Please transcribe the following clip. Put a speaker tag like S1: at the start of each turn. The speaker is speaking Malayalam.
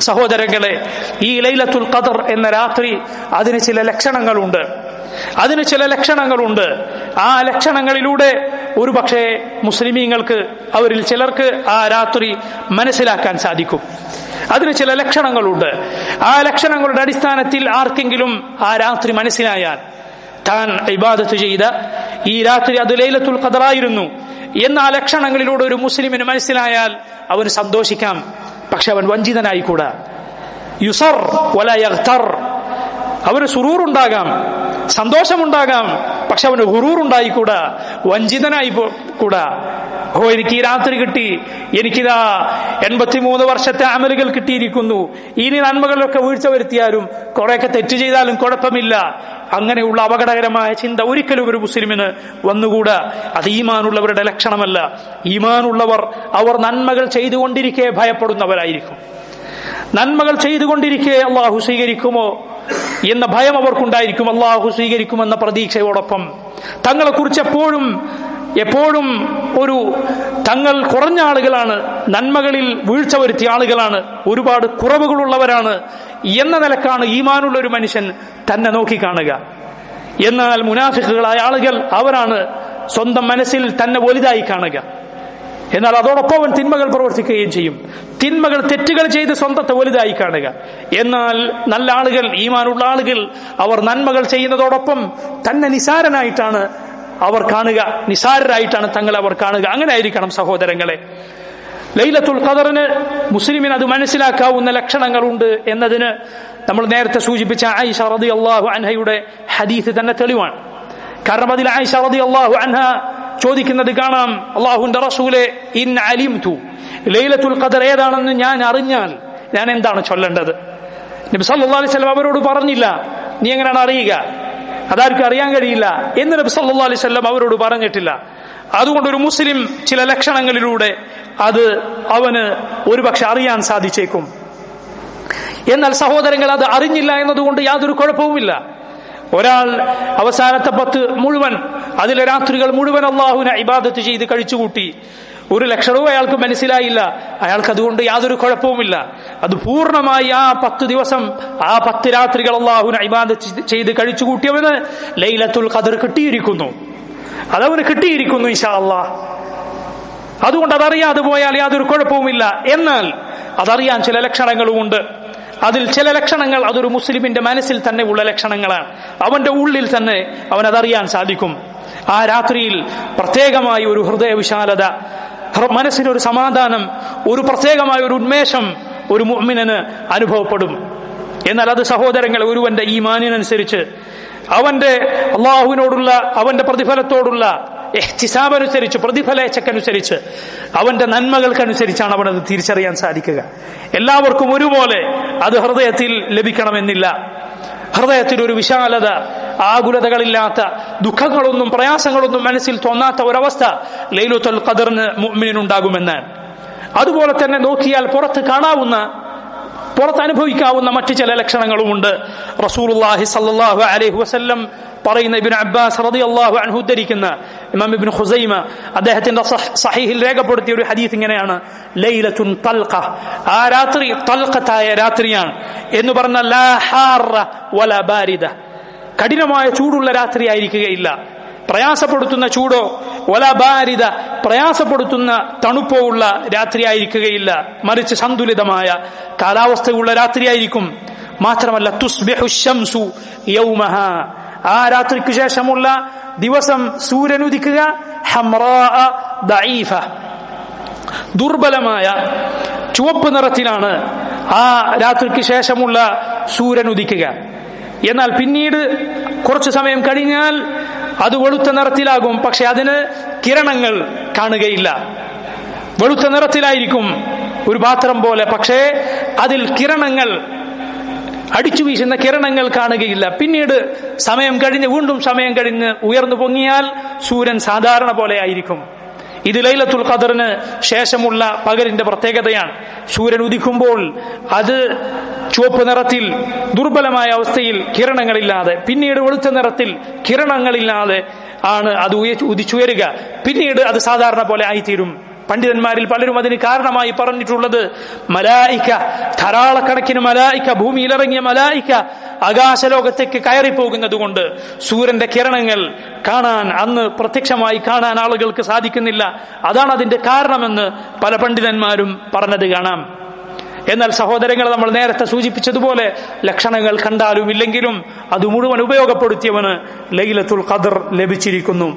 S1: സഹോദരങ്ങളെ, ഈ ലൈലത്തുൽ ഖദർ എന്ന രാത്രി അതിന് ചില ലക്ഷണങ്ങളുണ്ട്. ആ ലക്ഷണങ്ങളിലൂടെ ഒരുപക്ഷെ മുസ്ലിമീങ്ങൾക്ക്, അവരിൽ ചിലർക്ക് ആ രാത്രി മനസ്സിലാക്കാൻ സാധിക്കും. അതിന് ചില ലക്ഷണങ്ങളുണ്ട്. ആ ലക്ഷണങ്ങളുടെ അടിസ്ഥാനത്തിൽ ആർക്കെങ്കിലും ആ രാത്രി മനസ്സിലായാൽ, താൻ ഇബാദത്ത് ചെയ്ത ഈ രാത്രി അത് ലൈലത്തുൽ ഖദറായിരുന്നു എന്ന ആ ലക്ഷണങ്ങളിലൂടെ ഒരു മുസ്ലിമിന് മനസ്സിലായാൽ അവന് സന്തോഷിക്കാം. പക്ഷെ അവൻ വഞ്ചിതനായിക്കൂടാ. യുസർ വലാ യഗ്തർ, അവന് സുറൂറുണ്ടാകാം, സന്തോഷമുണ്ടാകാം, പക്ഷെ അവന് ഗുറൂറുണ്ടായിക്കൂടാ, വഞ്ചിതനായി കൂടാ. എനിക്ക് ഈ രാത്രി കിട്ടി, എനിക്കിതാ 83 വർഷത്തെ അമലുകൾ കിട്ടിയിരിക്കുന്നു, ഇനി നന്മകളിലൊക്കെ വീഴ്ച വരുത്തിയാലും കുറെയൊക്കെ തെറ്റ് ചെയ്താലും കുഴപ്പമില്ല, അങ്ങനെയുള്ള അപകടകരമായ ചിന്ത ഒരിക്കലും ഒരു മുസ്ലിമിന് വന്നുകൂടാ. അത് ഈമാനുള്ളവരുടെ ലക്ഷണമല്ല. ഈമാനുള്ളവർ അവർ നന്മകൾ ചെയ്തുകൊണ്ടിരിക്കെ ഭയപ്പെടുന്നവരായിരിക്കും. നന്മകൾ ചെയ്തുകൊണ്ടിരിക്കെ അള്ളാഹു സ്വീകരിക്കുമോ എന്ന ഭയം അവർക്കുണ്ടായിരിക്കും. അള്ളാഹു സ്വീകരിക്കുമെന്ന പ്രതീക്ഷയോടൊപ്പം തങ്ങളെക്കുറിച്ച് എപ്പോഴും ഒരു തങ്ങൾ കുറഞ്ഞ ആളുകളാണ്, നന്മകളിൽ വീഴ്ച വരുത്തിയ ആളുകളാണ്, ഒരുപാട് കുറവുകളുള്ളവരാണ് എന്ന നിലക്കാണ് ഈമാനുള്ള ഒരു മനുഷ്യൻ തന്നെ നോക്കിക്കാണുക. എന്നാൽ മുനാഫിക്കുകളായ ആളുകൾ അവരാണ് സ്വന്തം മനസ്സിൽ തന്നെ വലുതായി കാണുക. എന്നാൽ അതോടൊപ്പം അവൻ തിന്മകൾ പ്രവർത്തിക്കുകയും ചെയ്യും. തെറ്റുകൾ ചെയ്ത് സ്വന്തത്തെ വലുതായി കാണുക. എന്നാൽ നല്ല ആളുകൾ, ഈമാനുള്ള ആളുകൾ, അവർ നന്മകൾ ചെയ്യുന്നതോടൊപ്പം തന്നെ നിസാരനായിട്ടാണ് അവർ കാണുക, നിസാരരായിട്ടാണ് തങ്ങളെ അവർ കാണുക. അങ്ങനെ ആയിരിക്കണം സഹോദരങ്ങളെ. ലൈലത്തുൽ ഖദറിന് മുസ്ലിമിന് അത് മനസ്സിലാക്കാവുന്ന ലക്ഷണങ്ങളുണ്ട് എന്നതിന് നമ്മൾ നേരത്തെ സൂചിപ്പിച്ച ആയിഷ റളിയല്ലാഹു അൻഹയുടെ ഹദീസ് തന്നെ തെളിവാണ്. കാരണം അതിൽ ആയിഷ റളിയല്ലാഹു അൻഹ ചോദിക്കുന്നത് കാണാം, അല്ലാഹുവിന്റെ റസൂലേ, ഇൻ അലിംതു, ലൈലത്തുൽ ഖദർ ഏതാണെന്ന് ഞാൻ അറിഞ്ഞാൽ ഞാൻ എന്താണ് ചൊല്ലേണ്ടത്? നബി സല്ലല്ലാഹു അലൈഹി വസല്ലം അവരോട് പറഞ്ഞില്ല, നീ എങ്ങനെയാണ് അറിയുക, അതാർക്കും അറിയാൻ കഴിയില്ല എന്ന് നബി സല്ലല്ലാഹു അലൈഹി വസല്ലം അവരോട് പറഞ്ഞിട്ടില്ല. അതുകൊണ്ട് ഒരു മുസ്ലിം ചില ലക്ഷണങ്ങളിലൂടെ അത് അവന് ഒരുപക്ഷെ അറിയാൻ സാധിച്ചേക്കും. എന്നാൽ സഹോദരങ്ങൾ, അത് അറിഞ്ഞില്ല എന്നതുകൊണ്ട് യാതൊരു കുഴപ്പവുമില്ല. ഒരാൾ അവസാനത്തെ 10 മുഴുവൻ, അതിലെ രാത്രികൾ മുഴുവൻ അള്ളാഹുവിനെ ഇബാദത്ത് ചെയ്ത് കഴിച്ചുകൂട്ടി, ഒരു ലക്ഷണവും അയാൾക്ക് മനസ്സിലായില്ല, അയാൾക്ക് അതുകൊണ്ട് യാതൊരു കുഴപ്പവുമില്ല. അത് പൂർണ്ണമായി ആ 10 ദിവസം, ആ 10 രാത്രികൾ അള്ളാഹുവിനെ ഇബാദത്ത് ചെയ്ത് കഴിച്ചുകൂട്ടിയവന് ലൈലത്തുൽ ഖദർ കിട്ടിയിരിക്കുന്നു, അതവന് കിട്ടിയിരിക്കുന്നു ഇൻഷാ അല്ലാഹ്. അതുകൊണ്ട് അതറിയാതെ പോയാൽ യാതൊരു കുഴപ്പവുമില്ല. എന്നാൽ അതറിയാൻ ചില ലക്ഷണങ്ങളുമുണ്ട്. അതിൽ ചില ലക്ഷണങ്ങൾ അതൊരു മുസ്ലിമിന്റെ മനസ്സിൽ തന്നെ ഉള്ള ലക്ഷണങ്ങളാണ്. അവന്റെ ഉള്ളിൽ തന്നെ അവനതറിയാൻ സാധിക്കും. ആ രാത്രിയിൽ പ്രത്യേകമായി ഒരു ഹൃദയ വിശാലത, മനസ്സിനൊരു സമാധാനം, ഒരു പ്രത്യേകമായ ഒരു ഉന്മേഷം ഒരു മുഅ്മിനന് അനുഭവപ്പെടും. എന്നാൽ അത് സഹോദരങ്ങൾ, ഒരുവന്റെ ഈമാനിനനുസരിച്ച്, അവന്റെ അള്ളാഹുവിനോടുള്ള അവന്റെ പ്രതിഫലത്തോടുള്ള ഇഹ്തിസാബനുസരിച്ച്, പ്രതിഫലേച്ഛക്കനുസരിച്ച്, അവന്റെ നന്മകൾക്കനുസരിച്ചാണ് അവനത് തിരിച്ചറിയാൻ സാധിക്കുക. എല്ലാവർക്കും ഒരുപോലെ അത് ഹൃദയത്തിൽ ലഭിക്കണമെന്നില്ല. ഹൃദയത്തിൽ ഒരു വിശാലത, ആകുലതകളില്ലാത്ത, ദുഃഖങ്ങളൊന്നും പ്രയാസങ്ങളൊന്നും മനസ്സിൽ തോന്നാത്ത ഒരവസ്ഥ ലൈലത്തുൽ ഖദറിന് മുഅ്മിനിനുണ്ടാകുമെന്നാണ്. അതുപോലെ തന്നെ നോക്കിയാൽ പുറത്ത് അനുഭവിക്കാവുന്ന മറ്റു ചില ലക്ഷണങ്ങളുമുണ്ട്. റസൂലുള്ളാഹി സ്വല്ലല്ലാഹു അലൈഹി വസല്ലം പറയുന്ന, ഇബ്നു അബ്ബാസ് റളിയല്ലാഹു അൻഹു ഉദ്ധരിക്കുന്ന, ഇമാം ഇബ്നു ഖുസൈമ അദ്ദേഹത്തിന്റെ സഹീഹിൽ രേഖപ്പെടുത്തിയ ഒരു ഹദീസ് ഇങ്ങനെയാണ്: ലൈലത്തുൻ തൽഖ, ആ രാത്രി തൽഖത്തായ രാത്രിയാണ് എന്ന് പറഞ്ഞാൽ ലാ ഹാറ വലാ ബാരിദ, കഠിനമായ ചൂടുള്ള രാത്രി ആയിരിക്കുകയില്ല, പ്രയാസപ്പെടുത്തുന്ന ചൂടോ വലാ ബാരിദ, പ്രയാസപ്പെടുത്തുന്ന തണുപ്പോ ഉള്ള രാത്രിയായിരിക്കുകയില്ല, മറിച്ച് സന്തുലിതമായ കാലാവസ്ഥയുള്ള രാത്രിയായിരിക്കും. മാത്രമല്ല തുസ്ബിഹു ശംസു യൗമഹാ, ആ രാത്രിക്ക് ശേഷമുള്ള ദിവസം സൂര്യൻ ഉദിക്കുക ഹംറാഅ ദഈഫ, ദുർബലമായ ചുവപ്പ് നിറത്തിലാണ് ആ രാത്രിക്ക് ശേഷമുള്ള സൂര്യൻ ഉദിക്കുക. എന്നാൽ പിന്നീട് കുറച്ചു സമയം കഴിഞ്ഞാൽ അത് വെളുത്ത നിറത്തിലാകും, പക്ഷെ അതിന് കിരണങ്ങൾ കാണുകയില്ല. വെളുത്ത നിറത്തിലായിരിക്കും, ഒരു പാത്രം പോലെ, പക്ഷേ അതിൽ കിരണങ്ങൾ, അടിച്ചു വീശുന്ന കിരണങ്ങൾ കാണുകയില്ല. പിന്നീട് വീണ്ടും സമയം കഴിഞ്ഞ് ഉയർന്നു പൊങ്ങിയാൽ സൂര്യൻ സാധാരണ പോലെ ആയിരിക്കും. ഇത് ലൈലത്തുൽ ഖദറിന് ശേഷമുള്ള പകലിന്റെ പ്രത്യേകതയാണ്. സൂര്യൻ ഉദിക്കുമ്പോൾ അത് ചുവപ്പ് നിറത്തിൽ ദുർബലമായ അവസ്ഥയിൽ കിരണങ്ങളില്ലാതെ, പിന്നീട് വെളുത്ത നിറത്തിൽ കിരണങ്ങളില്ലാതെ ആണ് അത് ഉദിച്ചുയരുക. പിന്നീട് അത് സാധാരണ പോലെ ആയിത്തീരും. പണ്ഡിതന്മാരിൽ പലരും അതിന് കാരണമായി പറഞ്ഞിട്ടുള്ളത് മലായിക, ധാരാളക്കണക്കിന് മലായിക, ഭൂമിയിലിറങ്ങിയ മലായിക ആകാശലോകത്തേക്ക് കയറിപ്പോകുന്നത് കൊണ്ട് സൂര്യന്റെ കിരണങ്ങൾ കാണാൻ, അന്ന് പ്രത്യക്ഷമായി കാണാൻ ആളുകൾക്ക് സാധിക്കുന്നില്ല. അതാണ് അതിന്റെ കാരണമെന്ന് പല പണ്ഡിതന്മാരും പറഞ്ഞത് കാണാം. എന്നാൽ സഹോദരങ്ങൾ, നമ്മൾ നേരത്തെ സൂചിപ്പിച്ചതുപോലെ ലക്ഷണങ്ങൾ കണ്ടാലും ഇല്ലെങ്കിലും അത് മുഴുവൻ ഉപയോഗപ്പെടുത്തിയവന് ലൈലത്തുൽ ഖദർ ലഭിച്ചിരിക്കുന്നു.